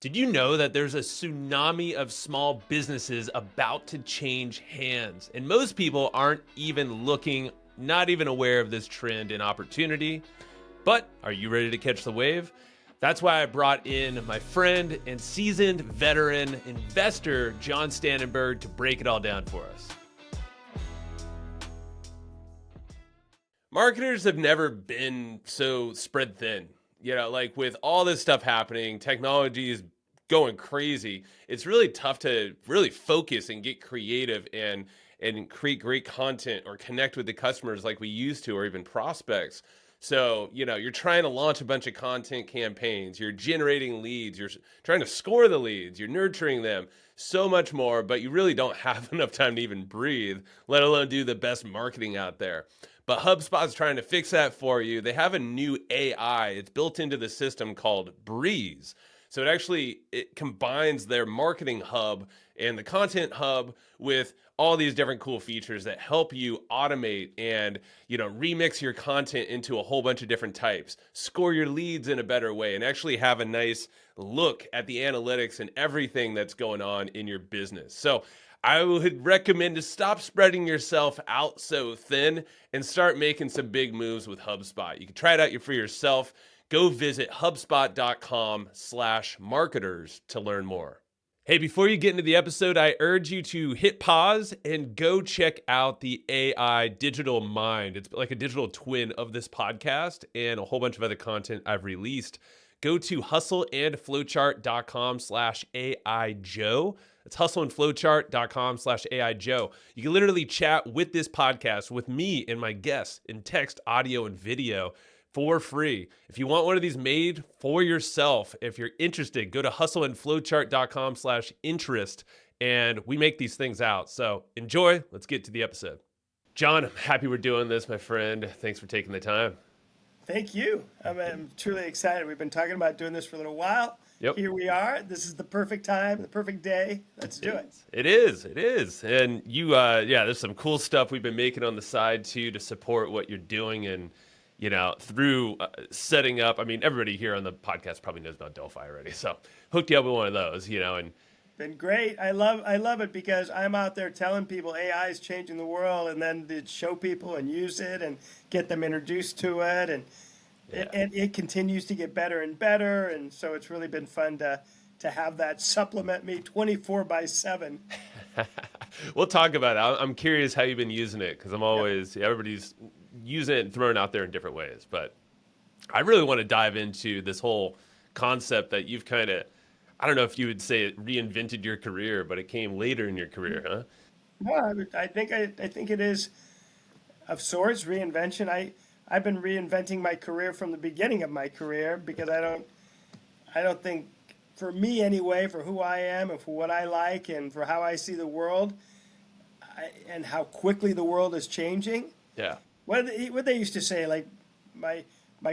Did you know that there's a tsunami of small businesses about to change hands? And most people aren't even looking, not even aware of this trend and opportunity. But are you ready to catch the wave? That's why I brought in my friend and seasoned veteran investor, Jon Staenberg, to break it all down for us. Marketers have never been so spread thin. Like with all this stuff happening, technology is going crazy. It's really tough to really focus and get creative and create great content or connect with the customers like we used to, or even prospects. So, you're trying to launch a bunch of content campaigns, you're generating leads, you're trying to score the leads, you're nurturing them, so much more, but you really don't have enough time to even breathe, let alone do the best marketing out there. But HubSpot's trying to fix that for you. They have a new AI. It's built into the system called Breeze. So it combines their marketing hub and the content hub with all these different cool features that help you automate and, remix your content into a whole bunch of different types, score your leads in a better way, and actually have a nice look at the analytics and everything that's going on in your business. So I would recommend to stop spreading yourself out so thin and start making some big moves with HubSpot. You can try it out for yourself. Go visit HubSpot.com/marketers to learn more. Hey, before you get into the episode, I urge you to hit pause and go check out the AI Digital Mind. It's like a digital twin of this podcast and a whole bunch of other content I've released. Go to hustleandflowchart.com/AI Joe. It's hustleandflowchart.com/AI Joe. You can literally chat with this podcast with me and my guests in text, audio, and video for free. If you want one of these made for yourself, if you're interested, go to hustleandflowchart.com/interest, and we make these things out. So enjoy. Let's get to the episode. Jon, I'm happy we're doing this, my friend. Thanks for taking the time. Thank you. I'm truly excited. We've been talking about doing this for a little while. Yep. Here we are. This is the perfect time, the perfect day. Let's do it. It is. And there's some cool stuff we've been making on the side too to support what you're doing. And, through setting up, everybody here on the podcast probably knows about Delphi already. So hooked you up with one of those, and Been great. I love it because I'm out there telling people AI is changing the world, and then to show people and use it and get them introduced to it, and it continues to get better and better. And so it's really been fun to have that supplement me 24/7. We'll talk about it. I'm curious how you've been using it, because everybody's using it and throwing it out there in different ways. But I really want to dive into this whole concept that you've kind of, I don't know if you would say it reinvented your career, but it came later in your career, huh? No, I think it is of sorts reinvention. I've been reinventing my career from the beginning of my career, because I don't think, for me anyway, for who I am and for what I like and for how I see the world, and how quickly the world is changing. Yeah. What they used to say, like my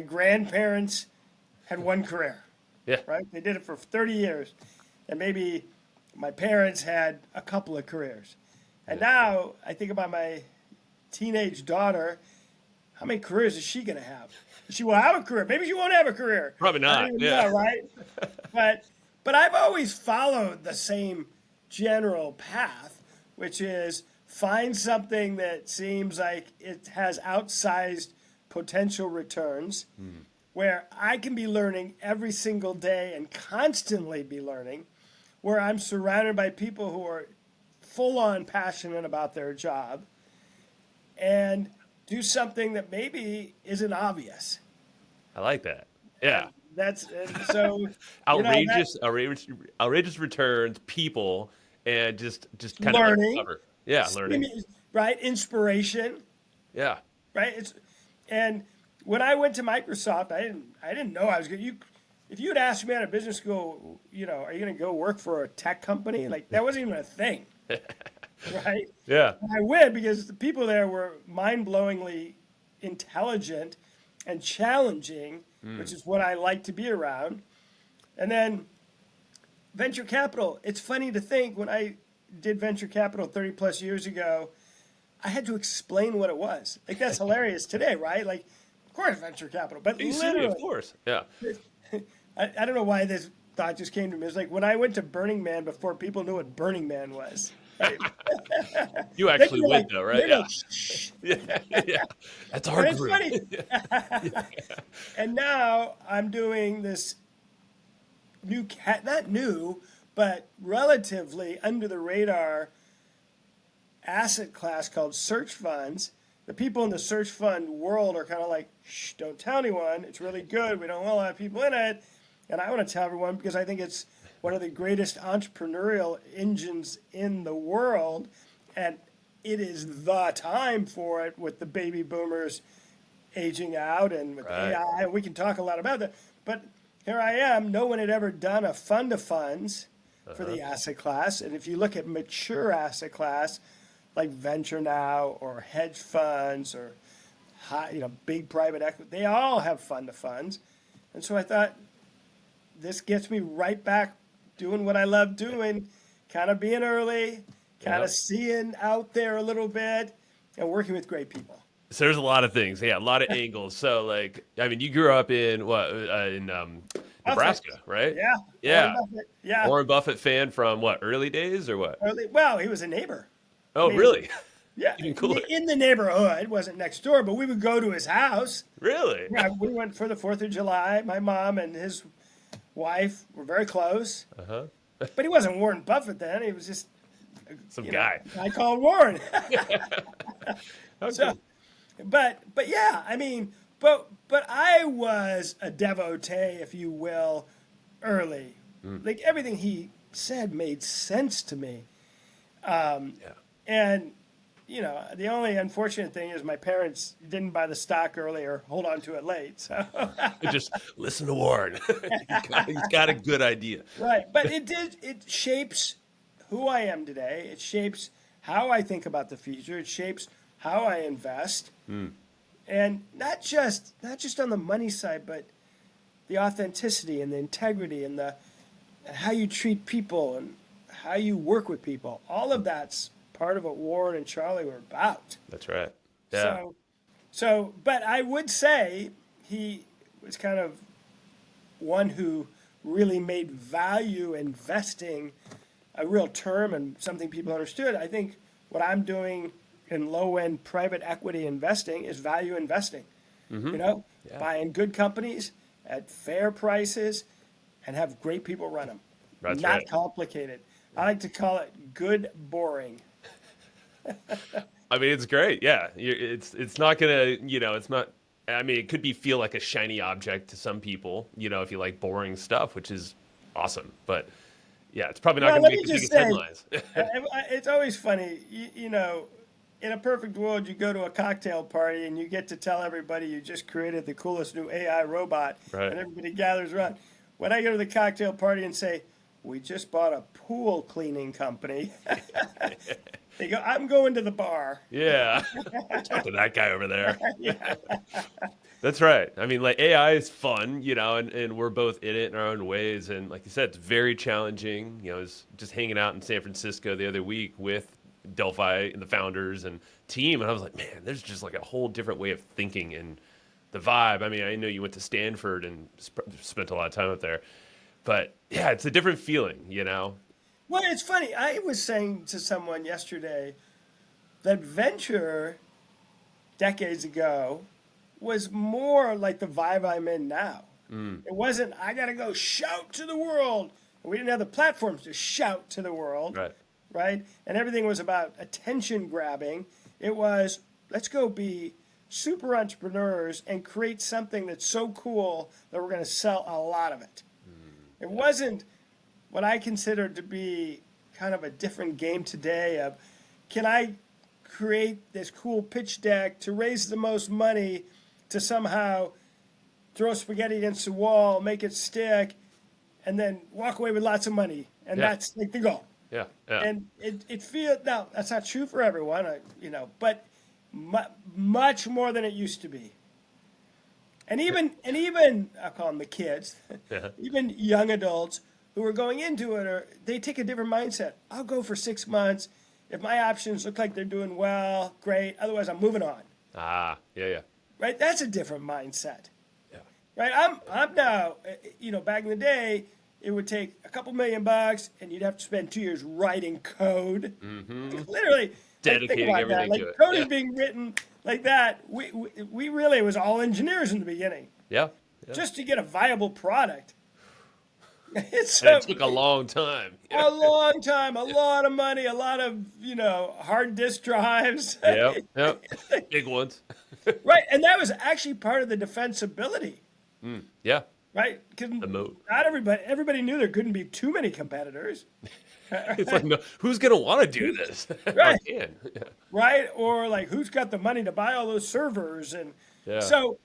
grandparents had one career. Yeah. Right? They did it for 30 years. And maybe my parents had a couple of careers. And now I think about my teenage daughter. How many careers is she going to have? She will have a career. Maybe she won't have a career. Probably not. I don't even Yeah. know, right? But I've always followed the same general path, which is find something that seems like it has outsized potential returns, where I can be learning every single day and constantly be learning, where I'm surrounded by people who are full on passionate about their job, and do something that maybe isn't obvious. I like that. Yeah. And so outrageous returns, people, and just kind learning, of cover. Yeah, learning. Right? Inspiration. Yeah. Right? And when I went to Microsoft, I didn't know I was going to. If you had asked me at a business school, are you going to go work for a tech company? Like, that wasn't even a thing. Right? Yeah. And I went because the people there were mind-blowingly intelligent and challenging, which is what I like to be around. And then venture capital. It's funny to think, when I did venture capital 30 plus years ago, I had to explain what it was. Like, that's hilarious today, right? Like, of course, venture capital, but literally, of course. Yeah. I don't know why this thought just came to me. It's like when I went to Burning Man before people knew what Burning Man was. Right? You Then actually you're went like, though, right? they're Yeah. like, shh. Yeah. Yeah. That's our But it's group. funny. And now I'm doing this new, not new, but relatively under the radar asset class called search funds. The people in the search fund world are kind of like, shh, don't tell anyone. It's really good. We don't want a lot of people in it. And I want to tell everyone because I think it's one of the greatest entrepreneurial engines in the world. And it is the time for it with the baby boomers aging out and with Right. AI. And we can talk a lot about that. But here I am. No one had ever done a fund of funds for the asset class. And if you look at mature asset class, like venture now or hedge funds or big private equity, they all have fund of funds. And so I thought this gets me right back doing what I love doing, kind of being early, kind of Yep. seeing out there a little bit and working with great people. So there's a lot of things. Yeah, a lot of angles. So like, I mean, you grew up in what in Buffett. Nebraska, right? Yeah. Warren Yeah. Buffett. Yeah. Warren Buffett fan from what, early days or what? Early, well, he was a neighbor. I Oh, mean, really? yeah, Even cooler. in the neighborhood, wasn't next door, but we would go to his house. Really? Yeah, we went for the 4th of July. My mom and his wife were very close. Uh-huh. But he wasn't Warren Buffett then. He was just Some guy. I called Warren. Okay. So, but yeah, I mean, but I was a devotee, if you will, early. Like everything he said made sense to me. Yeah. And the only unfortunate thing is my parents didn't buy the stock early or hold on to it late. So Just listen to Warren. He's got a good idea. right, but it shapes who I am today. It shapes how I think about the future. It shapes how I invest. And not just on the money side, but the authenticity and the integrity and and how you treat people and how you work with people. All of that's part of what Warren and Charlie were about. That's right. Yeah. But I would say he was kind of one who really made value investing a real term and something people understood. I think what I'm doing in low-end private equity investing is value investing. Yeah. Buying good companies at fair prices and have great people run them. That's Not right. complicated. I like to call it good boring. I mean, it's great. Yeah. It's not gonna, it's not. I mean, it could feel like a shiny object to some people, if you like boring stuff, which is awesome. But yeah, it's probably not Well, going to let make me the just biggest say, headlines. it's always funny, in a perfect world, you go to a cocktail party and you get to tell everybody you just created the coolest new AI robot, Right. and everybody gathers around. When I go to the cocktail party and say, we just bought a pool cleaning company, they go, I'm going to the bar. Yeah. Talk to that guy over there. That's right. I mean, like AI is fun, and we're both in it in our own ways. And like you said, it's very challenging. I was just hanging out in San Francisco the other week with Delphi and the founders and team. And I was like, man, there's just like a whole different way of thinking and the vibe. I mean, I know you went to Stanford and spent a lot of time up there, but yeah, it's a different feeling, Well, it's funny. I was saying to someone yesterday that venture decades ago was more like the vibe I'm in now. It wasn't, I got to go shout to the world. We didn't have the platforms to shout to the world. Right? And everything was about attention grabbing. It was, let's go be super entrepreneurs and create something that's so cool that we're going to sell a lot of it. It wasn't what I consider to be kind of a different game today of, can I create this cool pitch deck to raise the most money to somehow throw spaghetti against the wall, make it stick, and then walk away with lots of money. And that's like the goal. Yeah. And it feels, now that's not true for everyone, but much more than it used to be. And even I'll call them the kids, even young adults who are going into it, they take a different mindset. I'll go for 6 months. If my options look like they're doing well, great. Otherwise, I'm moving on. Yeah. Right? That's a different mindset. Yeah. Right? I'm now, back in the day, it would take a couple $1,000,000 and you'd have to spend 2 years writing code. Like, literally, like, think Dedicating about that. everything Like to it. code Yeah. is being written like that. We really, it was all engineers in the beginning Yeah. just to get a viable product. It's And it took a long time. a long time, a lot of money, a lot of, hard disk drives. Yep. Yep. Big ones. Right. And that was actually part of the defensibility, Yeah. right? Because The moat. not everybody knew there couldn't be too many competitors, It's like, no, who's going to want to do this? Right. I can. Yeah. right? Or like, who's got the money to buy all those servers? And Yeah. so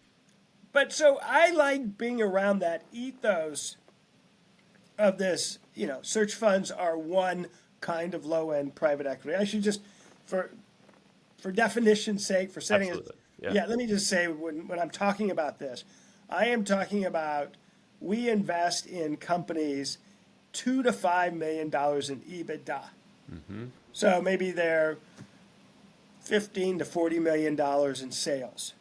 I like being around that ethos of this, search funds are one kind of low-end private equity. I should just, for definition's sake, for setting it, Absolutely. Yeah. let me just say when I'm talking about this, I am talking about we invest in companies $2 to $5 million in EBITDA. So maybe they're $15 to $40 million in sales.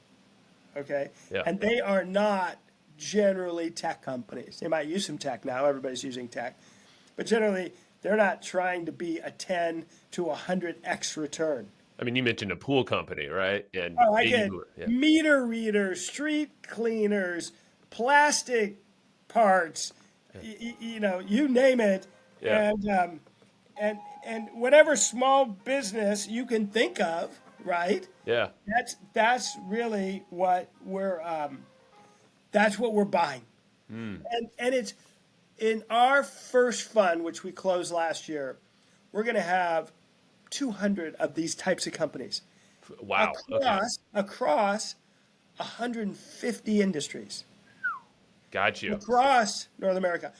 Okay, Yeah. and they are not generally tech companies. They might use some tech now. Everybody's using tech, but generally they're not trying to be a 10 to 100x return. I mean, you mentioned a pool company, right? And Oh, I baby get boomer. Yeah. meter readers, street cleaners, plastic parts, you name it, Yeah. and whatever small business you can think of, right? Yeah. That's really what we're buying, and it's in our first fund, which we closed last year. We're going to have 200 of these types of companies Wow. Okay. across 150 industries Got you. across North America.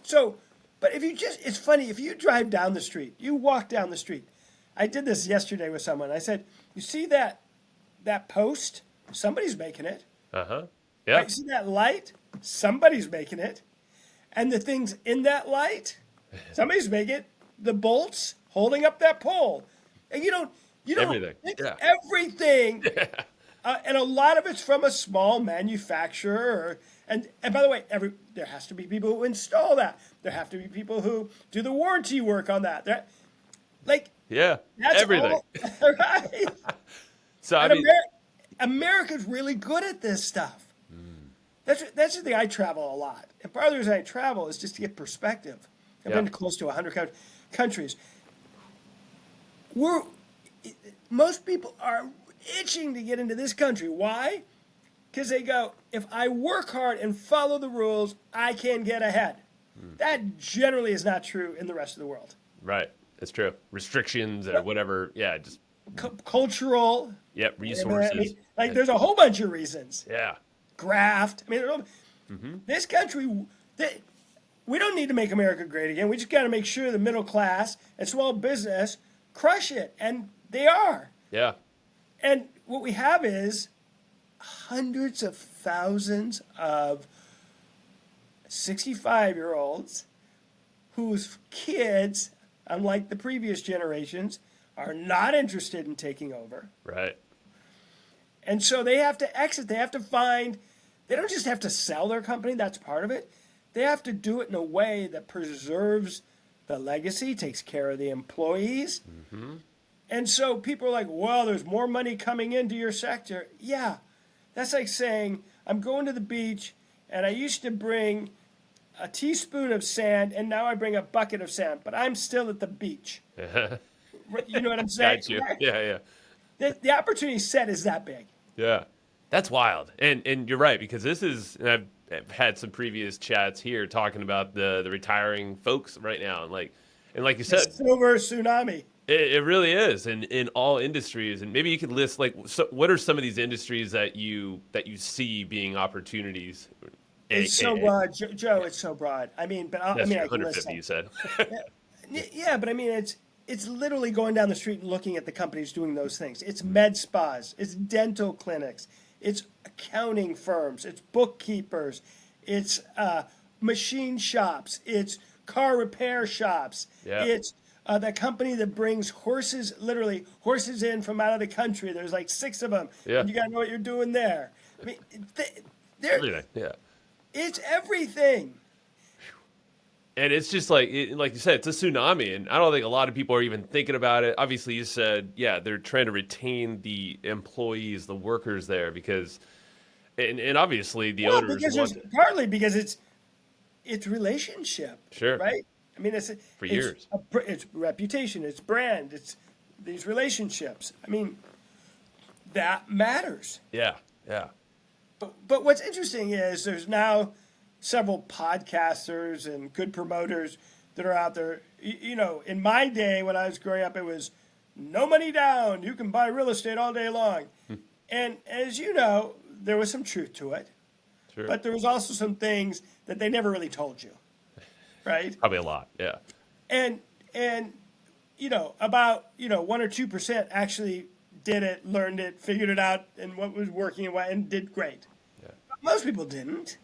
So, but it's funny, if you drive down the street, you walk down the street. I did this yesterday with someone. I said, you see that post? Somebody's making it. Uh-huh. Yeah. Right? You see that light? Somebody's making it. And the things in that light, somebody's making it. The bolts holding up that pole. And you don't Everything. think Yeah. everything. And a lot of it's from a small manufacturer. And by the way, there has to be people who install that. There have to be people who do the warranty work on that. Yeah. That's Everything. all, right? So, I And mean, America's really good at this stuff. That's the thing. I travel a lot. And part of the reason I travel is just to get perspective. I've been to close to 100 countries. Most people are itching to get into this country. Why? Because they go, if I work hard and follow the rules, I can get ahead. That generally is not true in the rest of the world. right. That's true. Restrictions or whatever. Yeah. Just, Cultural. yep. Resources. There's a whole bunch of reasons. Yeah. Graft. This country, we don't need to make America great again. We just got to make sure the middle class and small business crush it. And they are. Yeah. And what we have is hundreds of thousands of 65-year-olds whose kids, unlike the previous generations, are not interested in taking over. Right. And so they have to exit. They have to they don't just have to sell their company, that's part of it. They have to do it in a way that preserves the legacy, takes care of the employees. And so people are like, well, there's more money coming into your sector. Yeah, that's like saying, I'm going to the beach and I used to bring a teaspoon of sand and now I bring a bucket of sand, but I'm still at the beach. You know what I'm saying? Got you. Yeah. Yeah. The opportunity set is that big. Yeah. That's wild. And you're right, because this is, and I've had some previous chats here talking about the retiring folks right now. And like you said, Silver tsunami. it really is in all industries. And maybe you could list what are some of these industries that you see being opportunities? It's so broad, Joe. It's so broad. I mean, but I That's mean, I can 150, you list said. yeah, but I mean, it's literally going down the street and looking at the companies doing those things. It's med spas, it's dental clinics, it's accounting firms, it's bookkeepers, it's machine shops, it's car repair shops, Yeah. it's the company that brings horses in from out of the country. There's like 6 of them, Yeah. and you got to know what you're doing there. I mean, Everything. Yeah. it's everything. And it's just like, like you said, it's a tsunami, and I don't think a lot of people are even thinking about it. Obviously, you said, yeah, they're trying to retain the employees, the workers there, because, and obviously the Well, owners because want, there's partly because it's relationship, sure, right? I mean, for years. it's reputation, it's brand, it's these relationships. I mean, that matters. Yeah, yeah, But what's interesting is there's now several podcasters and good promoters that are out there. You know, in my day when I was growing up, it was no money down. You can buy real estate all day long. And as you know, there was some truth to it, sure. but there was also some things that they never really told you, right? Probably a lot, yeah. And you know, about 1 or 2% actually did it, learned it, figured it out, and what was working and did great. Yeah. Most people didn't.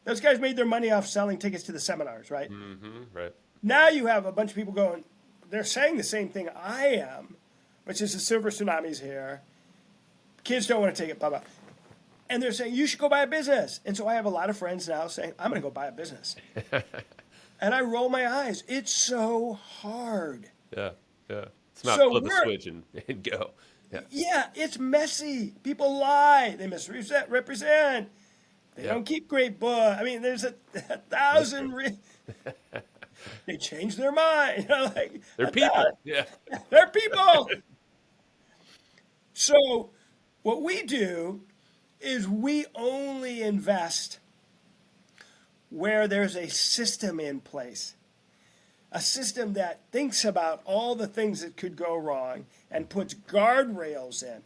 Those guys made their money off selling tickets to the seminars, right? Mm-hmm, right. Now you have a bunch of people going, they're saying the same thing I am, which is the silver tsunami's here. Kids don't want to take it, blah, blah. And they're saying, you should go buy a business. And so I have a lot of friends now saying, I'm going to go buy a business. And I roll my eyes. It's so hard. Yeah, yeah. It's not So flip a switch and go. Yeah. Yeah, it's messy. People lie. They misrepresent. They don't keep great book. I mean, there's a thousand. They change their mind. You know, like They're people. Yeah. they're people. So, what we do is we only invest where there's a system in place, a system that thinks about all the things that could go wrong and puts guardrails in.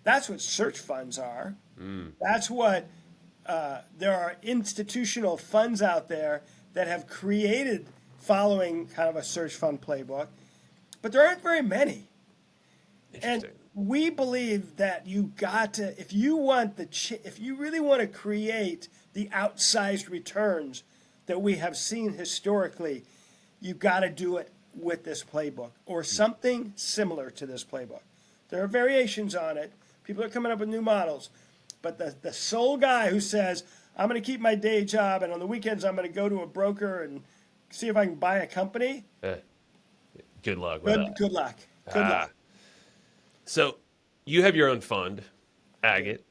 That's what search funds are. That's what there are institutional funds out there that have created following kind of a search fund playbook, but there aren't very many. And we believe that you got to, if you really want to create the outsized returns that we have seen historically, you've got to do it with this playbook or something similar to this playbook. There are variations on it. People are coming up with new models. But the sole guy who says, I'm going to keep my day job and on the weekends I'm going to go to a broker and see if I can buy a company. Good luck with that. Good luck. Good luck. So you have your own fund, Agate.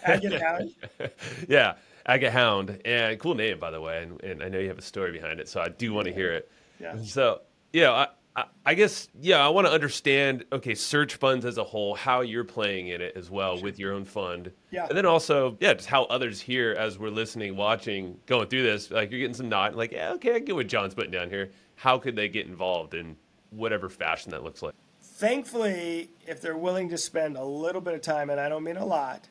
Agate Hound. Yeah, Agate Hound. And cool name, by the way. And I know you have a story behind it, so I do want to hear it. Yeah. So, yeah, I guess, I want to understand, okay, search funds as a whole, how you're playing in it as well with your own fund. Yeah. And then also, just how others here, as we're listening, watching, going through this, like you're getting some nod, like, yeah, okay, I get what John's putting down here. How could they get involved in whatever fashion that looks like? Thankfully, if they're willing to spend a little bit of time, and I don't mean a lot,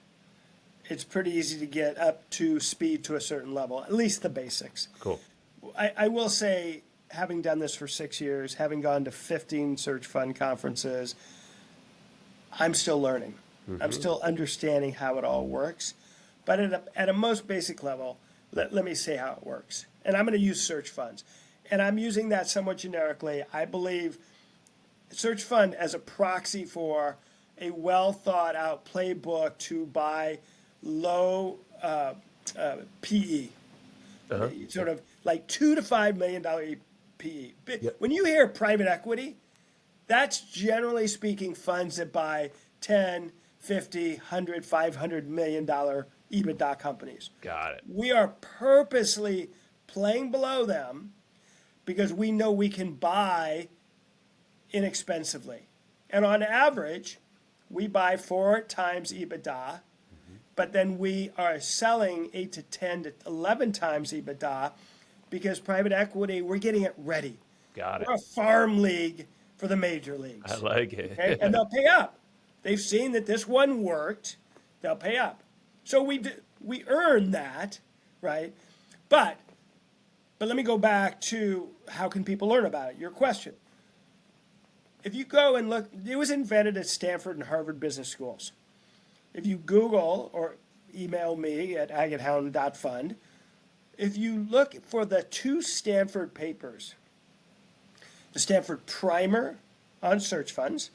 it's pretty easy to get up to speed to a certain level, at least the basics. Cool. I will say, having done this for 6 years, having gone to 15 search fund conferences, I'm still learning. Mm-hmm. I'm still understanding how it all works. But at a most basic level, let me say how it works. And I'm going to use search funds. And I'm using that somewhat generically. I believe search fund as a proxy for a well thought out playbook to buy low PE, sort of like $2 to $5 million PE. Yep. When you hear private equity, that's generally speaking funds that buy 10, 50, 100, $500 million EBITDA companies. Got it. We are purposely playing below them because we know we can buy inexpensively. And on average, we buy 4 times EBITDA, but then we are selling 8 to 10 to 11 times EBITDA because private equity, we're getting it ready. Got it. We're a farm league for the major leagues. I like it. Okay? And they'll pay up. They've seen that this one worked. They'll pay up. So we earn that, right? But let me go back to how can people learn about it, your question. If you go and look, it was invented at Stanford and Harvard business schools. If you Google or email me at agatehound.fund, if you look for the 2 Stanford papers, the Stanford Primer on search funds,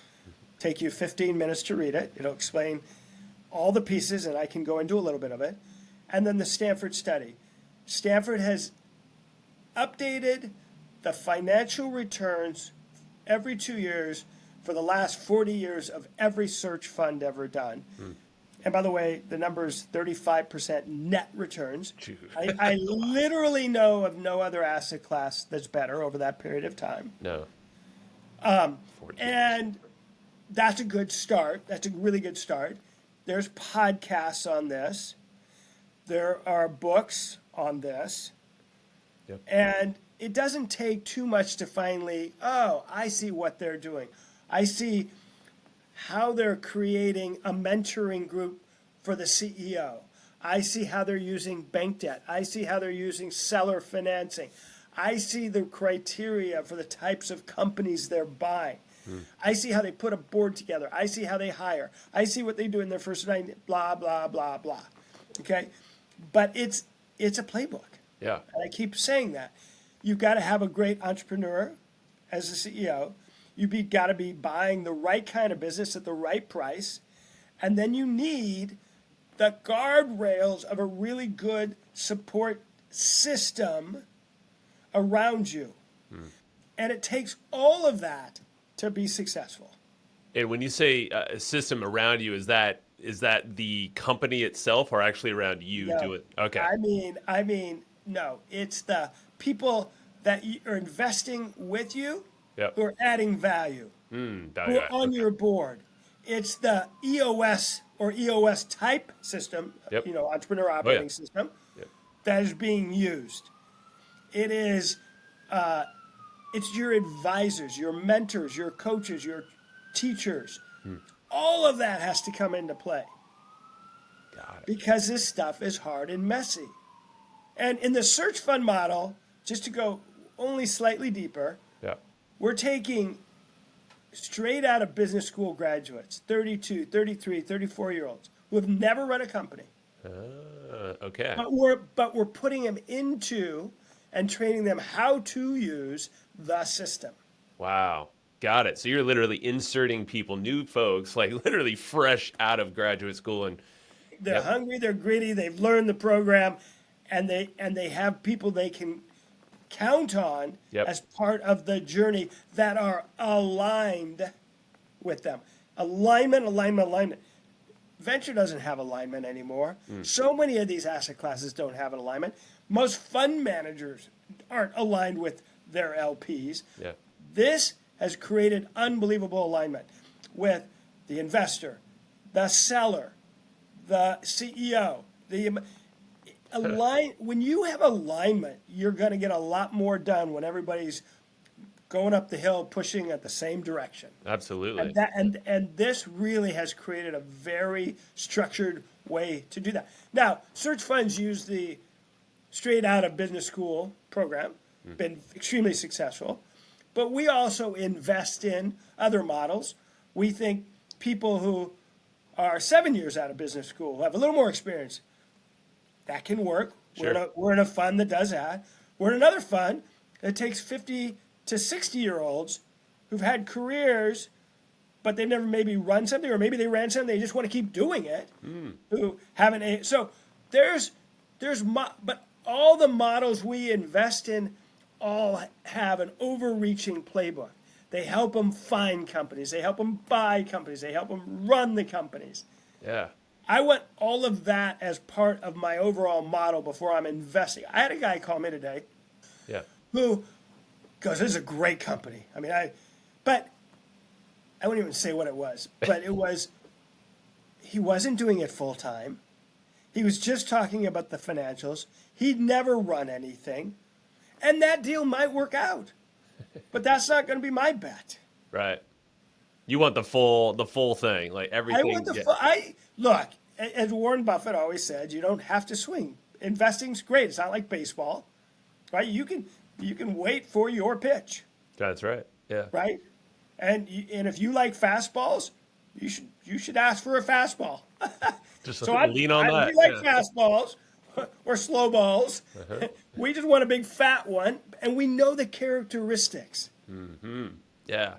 take you 15 minutes to read it. It'll explain all the pieces, and I can go into a little bit of it. And then the Stanford study. Stanford has updated the financial returns every 2 years for the last 40 years of every search fund ever done. And by the way, the number is 35% net returns. I literally know of no other asset class that's better over that period of time. No. And that's a good start. That's a really good start. There's podcasts on this. There are books on this. Yep. And it doesn't take too much to finally, oh, I see what they're doing. I see how they're creating a mentoring group for the CEO. I see how they're using bank debt. I see how they're using seller financing. I see the criteria for the types of companies they're buying. I see how they put a board together. I see how they hire. I see what they do in their first night, blah, blah, blah, blah. Okay? But it's a playbook. Yeah. And I keep saying that. You've got to have a great entrepreneur as a CEO. You've got to be buying the right kind of business at the right price. And then you need the guardrails of a really good support system around you. And it takes all of that to be successful. And when you say a system around you, is that the company itself or actually around you? No. Do it. Okay. I mean, no. It's the people that are investing with you Yep. who are adding value, Value who are add. on Okay. your board. It's the EOS or EOS type system, Yep. entrepreneur operating system Yep. that is being used. It is, it's your advisors, your mentors, your coaches, your teachers. All of that has to come into play Got it. because this stuff is hard and messy. And in the search fund model, just to go only slightly deeper, Yeah. we're taking straight out of business school graduates, 32, 33, 34-year-olds who have never run a company. Okay. But we're putting them into and training them how to use the system. Wow. Got it. So you're literally inserting people, new folks, like literally fresh out of graduate school, and They're hungry, they're greedy, they've learned the program, and they have people they can count on Yep. as part of the journey that are aligned with them. Alignment. Venture doesn't have alignment anymore. So many of these asset classes don't have an alignment. Most fund managers aren't aligned with their LPs. yeah. This has created unbelievable alignment with the investor, the seller, the CEO. When you have alignment, you're going to get a lot more done when everybody's going up the hill, pushing at the same direction. Absolutely. And this really has created a very structured way to do that. Now, search funds use the straight out of business school program, been extremely successful, but we also invest in other models. We think people who are 7 years out of business school, have a little more experience, that can work. Sure. We're in a fund that does that. We're in another fund that takes 50 to 60-year-olds who've had careers, but they never maybe run something, or maybe they ran something, they just want to keep doing it, who haven't. So but all the models we invest in all have an overreaching playbook. They help them find companies. They help them buy companies. They help them run the companies. Yeah. I want all of that as part of my overall model before I'm investing. I had a guy call me today Yeah. who goes, "This is a great company." But I wouldn't even say what it was. But he wasn't doing it full time. He was just talking about the financials. He'd never run anything. And that deal might work out. But that's not going to be my bet. Right. You want the full thing, like everything. I want look, as Warren Buffett always said, you don't have to swing. Investing's great. It's not like baseball, right? You can wait for your pitch, That's right. Yeah. right? And if you like fastballs, you should ask for a fastball. Just So lean on that. we like yeah. fastballs or slow balls. We just want a big fat one, and we know the characteristics. Yeah.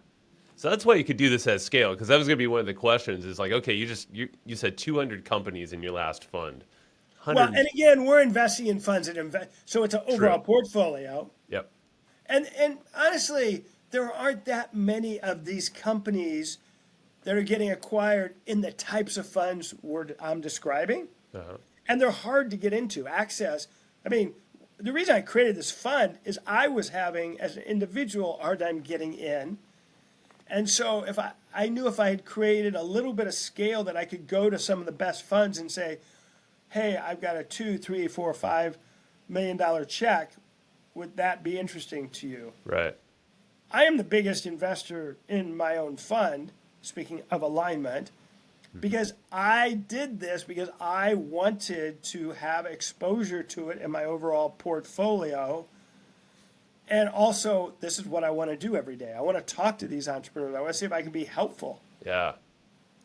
So that's why you could do this at scale, because that was going to be one of the questions. Is like, okay, you said 200 companies in your last fund. Well, and again, we're investing in funds that invest, so it's an overall portfolio. Yep. And honestly, there aren't that many of these companies that are getting acquired in the types of funds I'm describing. Uh-huh. And they're hard to get into, access. I mean, the reason I created this fund is I was having, as an individual, a hard time getting in. And so if I knew if I had created a little bit of scale that I could go to some of the best funds and say, hey, I've got a $2, $3, $4, $5 million check. Would that be interesting to you? Right. I am the biggest investor in my own fund, speaking of alignment, because I did this because I wanted to have exposure to it in my overall portfolio. And also, this is what I want to do every day. I want to talk to these entrepreneurs. I want to see if I can be helpful. Yeah.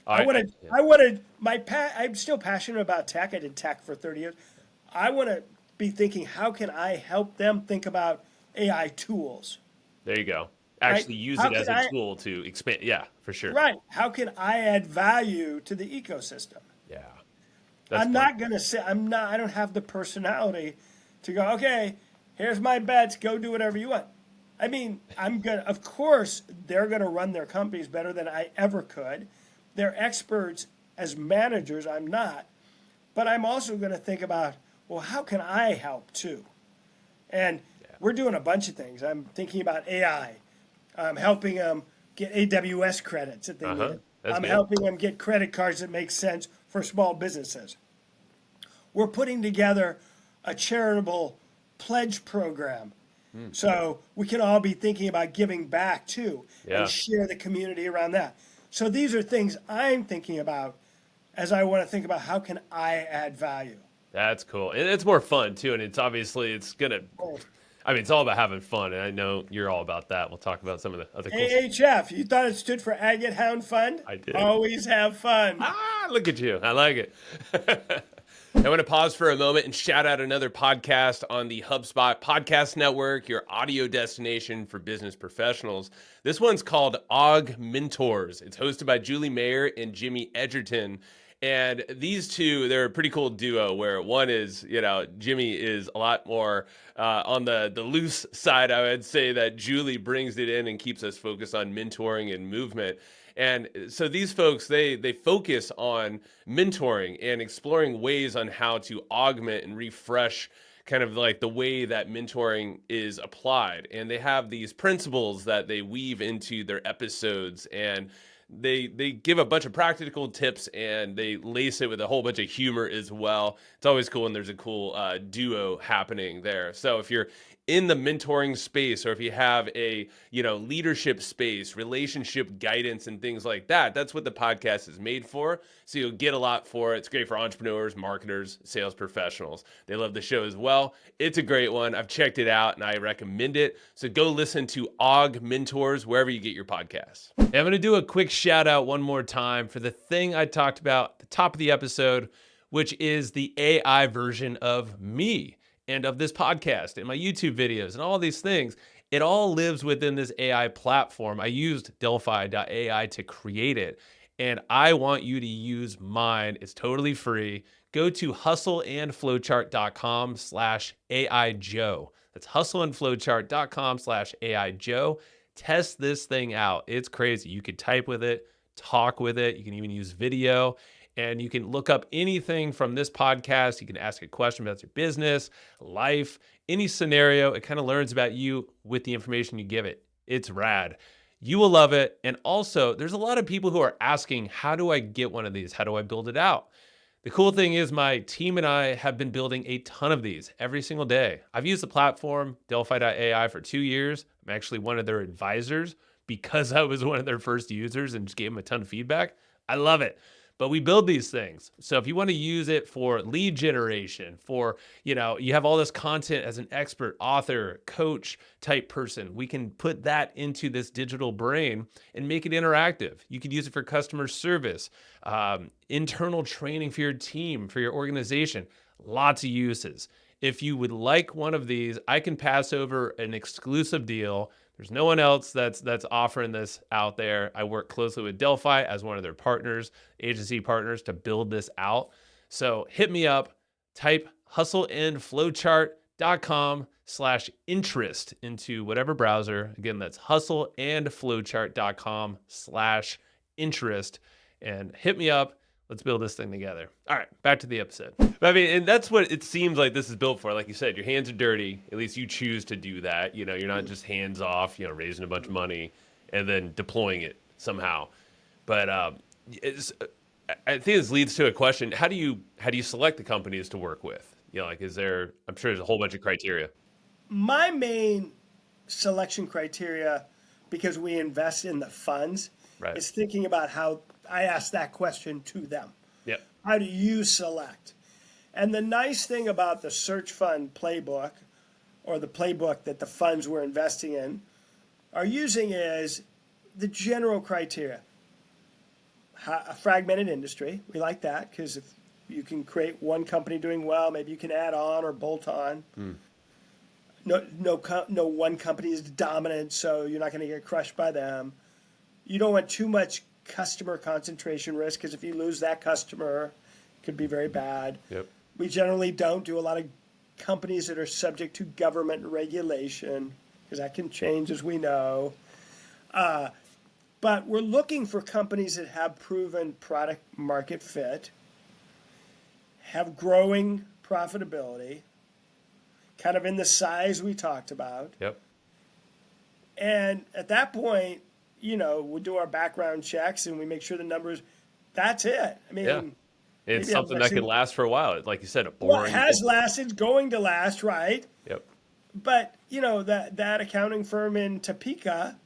I'm still passionate about tech. I did tech for 30 years. I want to be thinking, how can I help them think about AI tools? There you go. Actually use it as a tool to expand. Yeah, for sure. Right. How can I add value to the ecosystem? Yeah. Not going to say, I don't have the personality to go, okay, here's my bets, go do whatever you want. I mean, of course, they're going to run their companies better than I ever could. They're experts as managers, I'm not. But I'm also going to think about, well, how can I help too? And we're doing a bunch of things. I'm thinking about AI. I'm helping them get AWS credits that they need. I'm helping them get credit cards that make sense for small businesses. We're putting together a charitable pledge program. So we can all be thinking about giving back too and share the community around that. So these are things I'm thinking about as I want to think about how can I add value. That's cool. And it's more fun too. And it's obviously, it's all about having fun. And I know you're all about that. We'll talk about some of the other cool AHF, you thought it stood for Agate Hound Fund? I did. Always have fun. Look at you. I like it. I want to pause for a moment and shout out another podcast on the HubSpot Podcast Network, your audio destination for business professionals. This one's called Og Mentors. It's hosted by Julie Mayer and Jimmy Edgerton. And these two, they're a pretty cool duo where one is, Jimmy is a lot more on the loose side. I would say that Julie brings it in and keeps us focused on mentoring and movement. And so these folks, they focus on mentoring and exploring ways on how to augment and refresh kind of like the way that mentoring is applied. And they have these principles that they weave into their episodes, and they give a bunch of practical tips and they lace it with a whole bunch of humor as well. It's always cool when there's a cool duo happening there. So if you're in the mentoring space, or if you have a leadership space, relationship guidance and things like that, that's what the podcast is made for. So you'll get a lot for it. It's great for entrepreneurs, marketers, sales professionals. They love the show as well. It's a great one. I've checked it out and I recommend it. So go listen to Og Mentors wherever you get your podcasts. And I'm going to do a quick shout out one more time for the thing I talked about at the top of the episode, which is the AI version of me and of this podcast and my YouTube videos and all these things. It all lives within this AI platform. I used Delphi.ai to create it, and I want you to use mine. It's totally free. Go to hustleandflowchart.com/AIJoe. That's hustleandflowchart.com/AIJoe. Test this thing out. It's crazy. You can type with it, talk with it. You can even use video. And you can look up anything from this podcast. You can ask a question about your business, life, any scenario. It kind of learns about you with the information you give it. It's rad. You will love it. And also, there's a lot of people who are asking, how do I get one of these? How do I build it out? The cool thing is my team and I have been building a ton of these every single day. I've used the platform, Delphi.ai, for 2 years. I'm actually one of their advisors because I was one of their first users and just gave them a ton of feedback. I love it. But we build these things. So if you want to use it for lead generation, for, you have all this content as an expert, author, coach type person, we can put that into this digital brain and make it interactive. You could use it for customer service, internal training for your team, for your organization, lots of uses. If you would like one of these, I can pass over an exclusive deal. There's no one else that's offering this out there. I work closely with Delphi as one of their partners, agency partners, to build this out. So hit me up, type hustleandflowchart.com hustleandflowchart.com/interest into whatever browser. Again, that's hustleandflowchart.com/interest, and hit me up. Let's build this thing together. All right, back to the episode. But I mean, and that's what it seems like this is built for. Like you said, your hands are dirty. At least you choose to do that. You know, you're not just hands off, you know, raising a bunch of money and then deploying it somehow. But I think this leads to a question: how do you select the companies to work with? You know, like, is there? I'm sure there's a whole bunch of criteria. My main selection criteria, because we invest in the funds, Right. is thinking about how I ask that question to them. Yep. How do you select? And the nice thing about the search fund playbook, or the playbook that the funds we're investing in are using, is the general criteria. A fragmented industry, we like that, because if you can create one company doing well, maybe you can add on or bolt on. No one company is dominant, so you're not going to get crushed by them. You don't want too much customer concentration risk, because if you lose that customer, it could be very bad. Yep. We generally don't do a lot of companies that are subject to government regulation, because that can change, as we know. But we're looking for companies that have proven product market fit, have growing profitability, kind of in the size we talked about. Yep. And at that point, you know, we do our background checks and we make sure the numbers, that's it. I mean, Yeah. It's maybe something that could last for a while. Like you said, a well, boring. it has lasted, going to last, right? Yep. But, you know, that accounting firm in Topeka,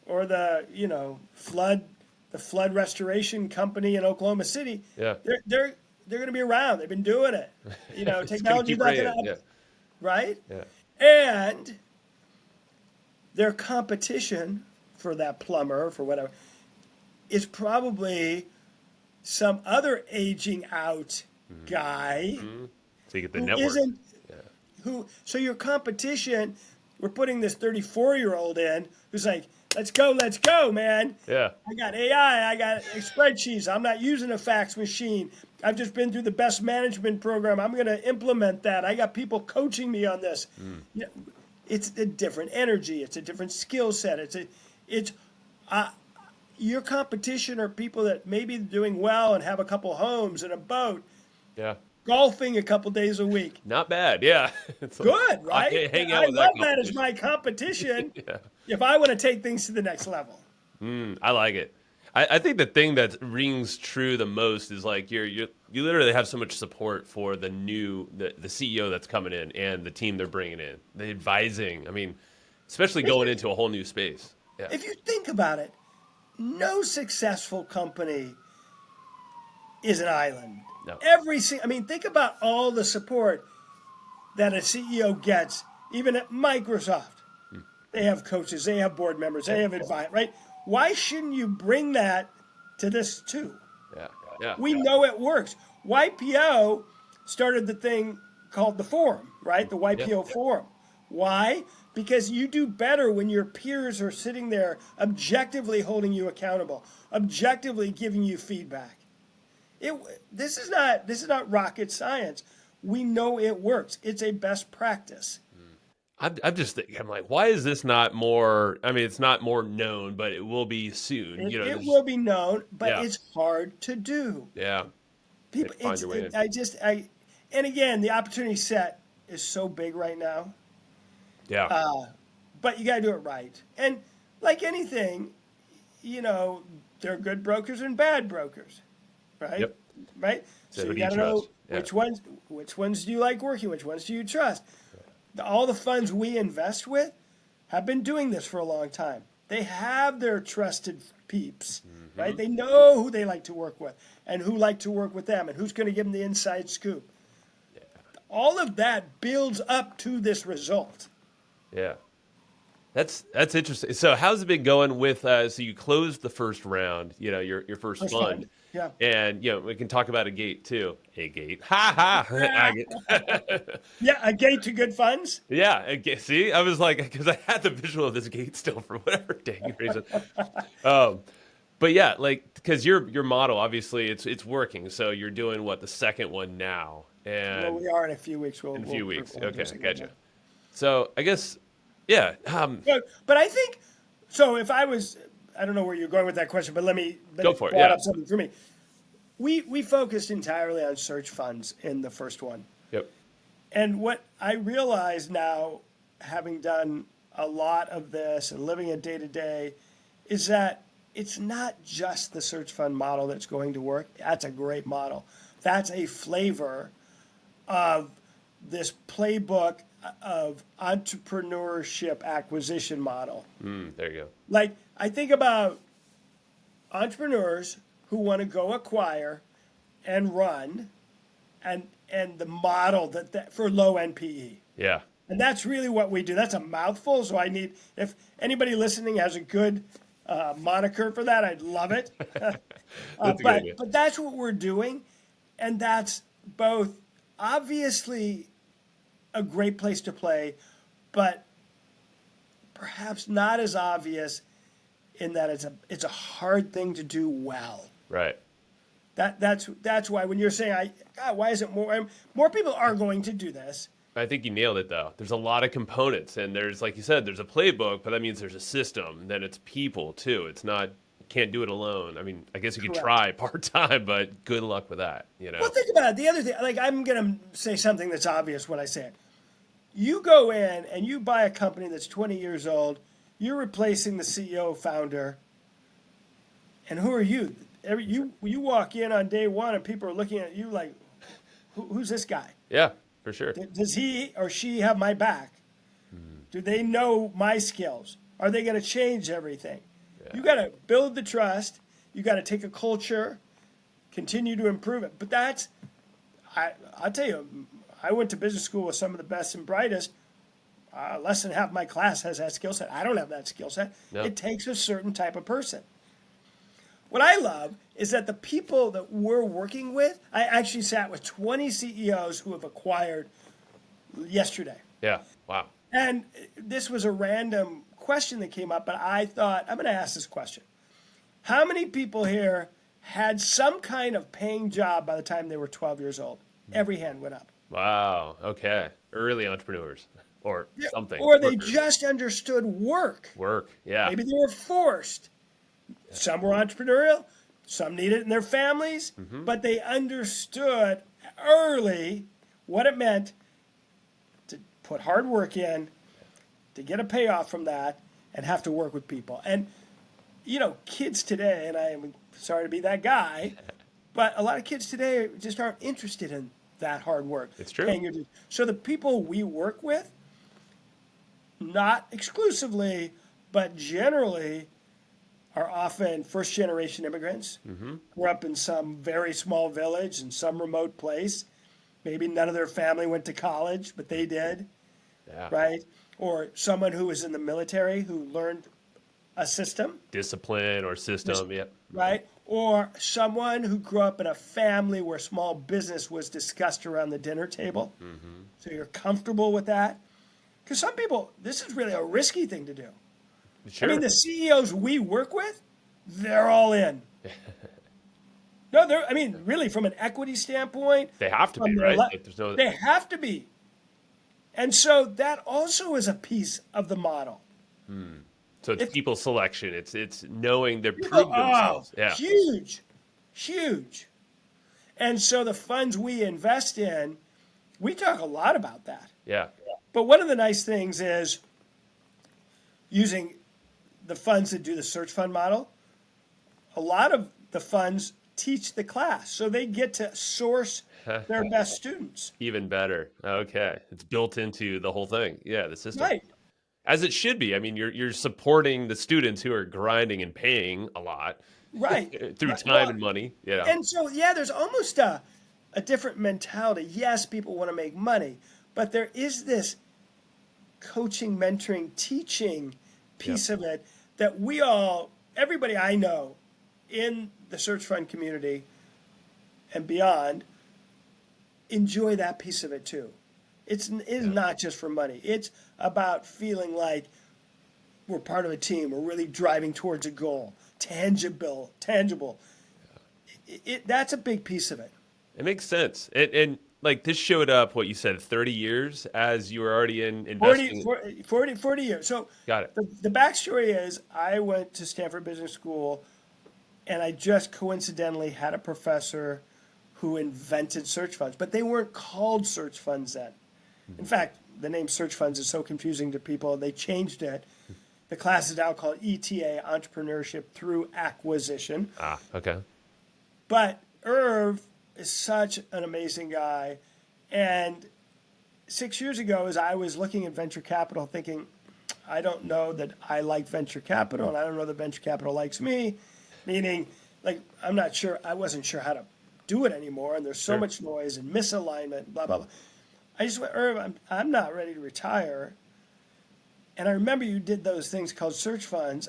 or the, you know, flood restoration company in Oklahoma City, Yeah. they're going to be around. They've been doing it. You know, It's gonna technology's keep not going ringing. to, Yeah. right? Yeah. And their competition for that plumber, for whatever, is probably some other aging out guy So you get the who network. isn't, so your competition, we're putting this 34-year-old in who's like, let's go, man. Yeah. I got AI, I got spreadsheets, I'm not using a fax machine. I've just been through the best management program. I'm going to implement that. I got people coaching me on this. You know, it's a different energy. It's a different skill set. Your competition are people that maybe doing well and have a couple homes and a boat, Yeah. golfing a couple days a week. Not bad. Yeah. It's like, Good, right? hang I out with love that that as competition. my competition Yeah. if I want to take things to the next level. I like it. I think the thing that rings true the most is like you literally have so much support for the CEO that's coming in and the team they're bringing in, the advising. I mean, especially going into a whole new space. Yeah. If you think about it, no successful company is an island. No. Think about all the support that a CEO gets, even at Microsoft. They have coaches, they have board members, they have advice, right? Why shouldn't you bring that to this too? Yeah. Yeah. We know it works. YPO started the thing called the forum, right? The YPO forum. Why? Because you do better when your peers are sitting there objectively holding you accountable, objectively giving you feedback. This is not rocket science. We know it works. It's a best practice. I'm just thinking, I'm like, why is this not more? I mean, it's not more known, but it will be soon. It will be known, but Yeah. it's hard to do. Yeah. People, Find your way in. and again, the opportunity set is so big right now. Yeah. But you got to do it right. And like anything, you know, there are good brokers and bad brokers, right? Yep. Right? So So who you do you got to know trust? Yeah. which ones do you like working, which ones do you trust? All the funds we invest with have been doing this for a long time. They have their trusted peeps, right? They know who they like to work with and who like to work with them and who's going to give them the inside scoop. Yeah. All of that builds up to this result. Yeah. That's interesting. So how's it been going with so you closed the first round, you know, your first First fund. fund, yeah. And you know, we can talk about a gate too. A gate. Ha ha. I get- Yeah, a gate to good funds. Yeah, see, I was like, because I had the visual of this gate still for whatever dang reason. But yeah, like, because your model, obviously, it's working. So you're doing what, the second one now, and Well, we are in a few weeks. in a few weeks. we'll Okay, do gotcha. So I guess, yeah. But I think so. If I was, I don't know where you're going with that question, but Go it for it. brought Yeah. up something for me. We focused entirely on search funds in the first one. Yep. And what I realize now, having done a lot of this and living it day to day, is that it's not just the search fund model that's going to work. That's a great model. That's a flavor of this playbook of entrepreneurship acquisition model. There you go. Like, I think about entrepreneurs who want to go acquire and run and the model that for low NPE. Yeah. And that's really what we do. That's a mouthful. So I need, if anybody listening has a good moniker for that, I'd love it. That's a good idea. But that's what we're doing. And that's both obviously a great place to play, but perhaps not as obvious in that it's a hard thing to do well. Right. That's why when you're saying, God, why isn't more people are going to do this? I think you nailed it, though. There's a lot of components, and there's, like you said, there's a playbook, but that means there's a system, and then it's people, too. It's not, you can't do it alone. I mean, I guess you could Correct. try part-time, but good luck with that, you know? Well, think about it. The other thing, like I'm going to say something that's obvious when I say it. You go in and you buy a company that's 20 years old, you're replacing the CEO founder, and who are you? You walk in on day one and people are looking at you like, who's this guy? Yeah, for sure. Does he or she have my back? Do they know my skills? Are they going to change everything? Yeah. You got to build the trust. You got to take a culture, continue to improve it. But I'll tell you, I went to business school with some of the best and brightest. Less than half my class has that skill set. I don't have that skill set. No. It takes a certain type of person. What I love is that the people that we're working with, I actually sat with 20 CEOs who have acquired yesterday. Yeah, wow. And this was a random question that came up, but I thought, I'm going to ask this question. How many people here had some kind of paying job by the time they were 12 years old? Every hand went up. Wow, okay. Early entrepreneurs, or something. Or they Workers. just understood work. Work, yeah. Maybe they were forced. Some were entrepreneurial, some needed it in their families, but they understood early what it meant to put hard work in, to get a payoff from that, and have to work with people. And, you know, kids today, and I'm sorry to be that guy, but a lot of kids today just aren't interested in that hard work. It's true. Paying your dues. So the people we work with, not exclusively, but generally, are often first-generation immigrants, grew up in some very small village in some remote place. Maybe none of their family went to college, but they did, Yeah. right? Or someone who was in the military who learned a system, Discipline or system, yeah. right? Or someone who grew up in a family where small business was discussed around the dinner table. So you're comfortable with that. Because some people, this is really a risky thing to do. Sure. I mean, the CEOs we work with, they're all in. No, really, from an equity standpoint, They have to be, from their right? Like, there's no. they have to be. And so that also is a piece of the model. So it's people selection. It's knowing they're People, proving themselves. Yeah. huge. And so the funds we invest in, we talk a lot about that. Yeah. But one of the nice things is using the funds that do the search fund model, a lot of the funds teach the class. So they get to source their best students. Even better. Okay. It's built into the whole thing. Yeah, the system. Right. As it should be. I mean, you're supporting the students who are grinding and paying a lot. Right. Through Right. time Well, and money. Yeah. And so, there's almost a different mentality. Yes, people want to make money, but there is this coaching, mentoring, teaching piece of it that everybody I know in the search fund community and beyond, enjoy that piece of it too. It is not just for money. It's about feeling like we're part of a team. We're really driving towards a goal. Tangible. That's a big piece of it. It makes sense. And like this showed up, what you said, 30 years as you were already in 40, investing. 40 years. So Got it. the backstory is I went to Stanford Business School and I just coincidentally had a professor who invented search funds, but they weren't called search funds then. In fact, the name search funds is so confusing to people, they changed it. The class is now called ETA, Entrepreneurship Through Acquisition. Ah, okay. But Irv is such an amazing guy. And 6 years ago, as I was looking at venture capital, thinking, I don't know that I like venture capital, and I don't know that venture capital likes me. Meaning, like, I wasn't sure how to do it anymore, and there's so Sure. much noise and misalignment, blah, blah, blah. I just went, Irv, I'm not ready to retire. And I remember you did those things called search funds.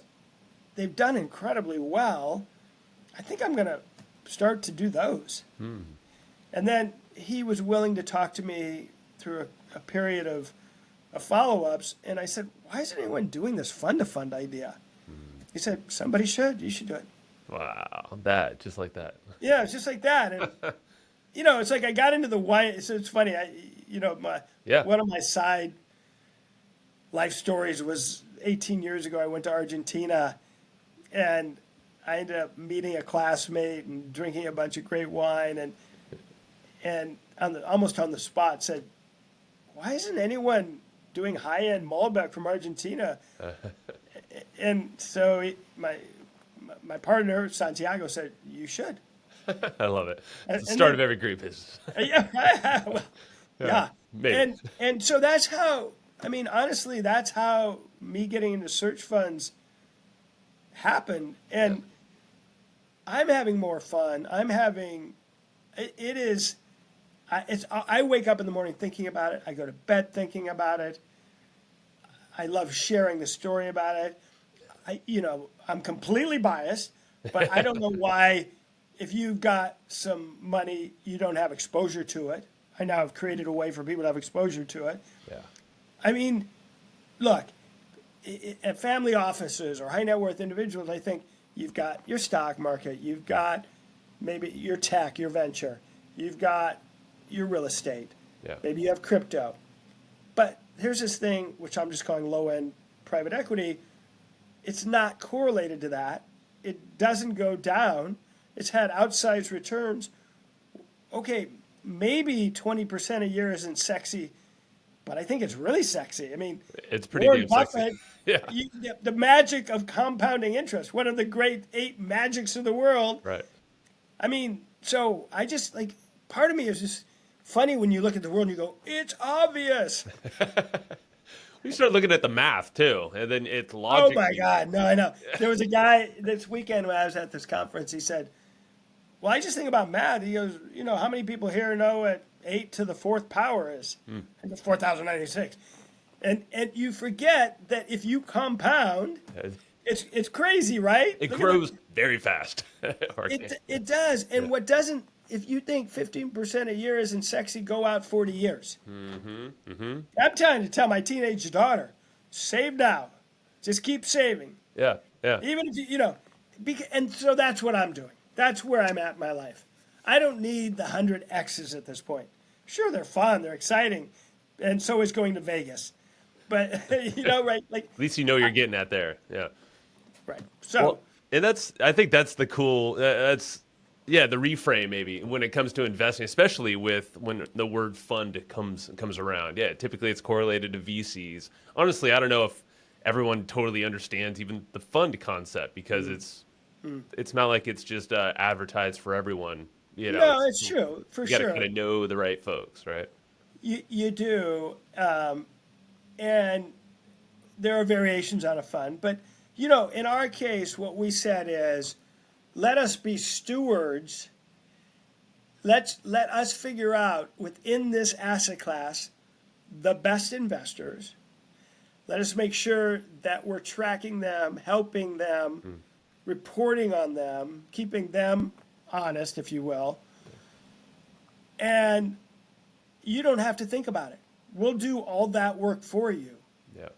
They've done incredibly well. I think I'm going to start to do those. And then he was willing to talk to me through a period of follow-ups. And I said, why isn't anyone doing this fund-to-fund idea? He said, somebody should. You should do it. Wow. Just like that. Yeah, it's just like that. And, it's like I got into the wine. It's funny. Yeah. One of my side life stories was 18 years ago. I went to Argentina, and I ended up meeting a classmate and drinking a bunch of great wine, and almost on the spot said, "Why isn't anyone doing high-end Malbec from Argentina?" And so my partner Santiago said, "You should." I love it. And- It's the and start then- of every group is. Yeah, well, yeah. maybe. And so that's how. I mean, honestly, that's how me getting into search funds happened. And I'm having more fun. It is. I wake up in the morning thinking about it. I go to bed thinking about it. I love sharing the story about it. I'm completely biased, but I don't know why. If you've got some money, you don't have exposure to it. I now have created a way for people to have exposure to it. Yeah. I mean, look, at family offices or high net worth individuals, I think you've got your stock market, you've got maybe your tech, your venture, you've got your real estate, Yeah. maybe you have crypto. But here's this thing, which I'm just calling low end private equity. It's not correlated to that. It doesn't go down. It's had outsized returns. Okay, maybe 20% a year isn't sexy, but I think it's really sexy. I mean, It's pretty Warren damn sexy. Buffett, Yeah. the magic of compounding interest, one of the great 8 magics of the world. Right. I mean, so I just like, part of me is just funny when you look at the world and you go, it's obvious. We start looking at the math too, and then it's Oh logic. my God, no, I know. There was a guy this weekend when I was at this conference, he said, well, I just think about math. He goes, how many people here know what 8 to the 4th power is? And the 4,096. And you forget that if you compound, it's crazy, right? It Look at grows very fast. it does. And what doesn't, if you think 15% a year isn't sexy, go out 40 years. I'm trying to tell my teenage daughter, save now. Just keep saving. Yeah. Yeah. Even if and so that's what I'm doing. That's where I'm at in my life. I don't need the 100 X's at this point. Sure, they're fun, they're exciting, and so is going to Vegas. But right? Like, At least you know you're getting at there. Yeah. right. So, Well, and I think that's the cool. The reframe maybe when it comes to investing, especially when the word fund comes around. Yeah, typically it's correlated to VCs. Honestly, I don't know if everyone totally understands even the fund concept because it's not like it's just advertised for everyone. no, it's true for You got to sure. kind of know the right folks, right? You do, and there are variations on a fund, but in our case, what we said is, let us be stewards. Let us figure out within this asset class the best investors. Let us make sure that we're tracking them, helping them, reporting on them, keeping them honest, if you will. And you don't have to think about it. We'll do all that work for you. Yeah.